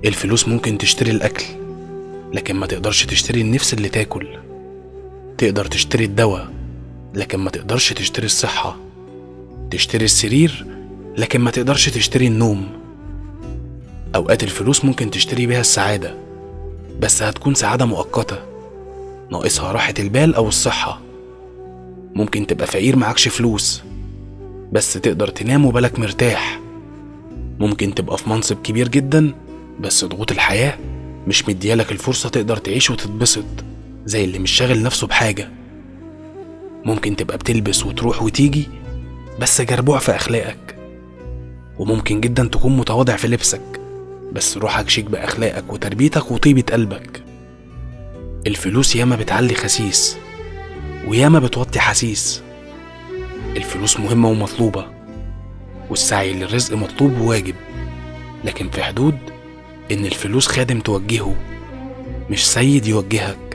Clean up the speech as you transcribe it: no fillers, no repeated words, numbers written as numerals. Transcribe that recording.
الفلوس ممكن تشتري الأكل، لكن ما تقدرش تشتري النفس اللي تاكل. تقدر تشتري الدواء، لكن ما تقدرش تشتري الصحة. تشتري السرير، لكن ما تقدرش تشتري النوم. أوقات الفلوس ممكن تشتري بيها السعادة، بس هتكون سعادة مؤقتة، ناقصها راحة البال أو الصحة. ممكن تبقى فقير معكش فلوس، بس تقدر تنام وبالك مرتاح. ممكن تبقى في منصب كبير جدا، بس ضغوط الحياة مش مديالك الفرصة تقدر تعيش وتتبسط زي اللي مش شاغل نفسه بحاجة. ممكن تبقى بتلبس وتروح وتيجي، بس جربوع في أخلاقك. وممكن جدا تكون متواضع في لبسك، بس روحك شيك بأخلاقك وتربيتك وطيبة قلبك. الفلوس ياما بتعلي خسيس، وياما بتوطي حسيس. الفلوس مهمة ومطلوبة، والسعي للرزق مطلوب وواجب، لكن في حدود إن الفلوس خادم توجهه، مش سيد يوجهك.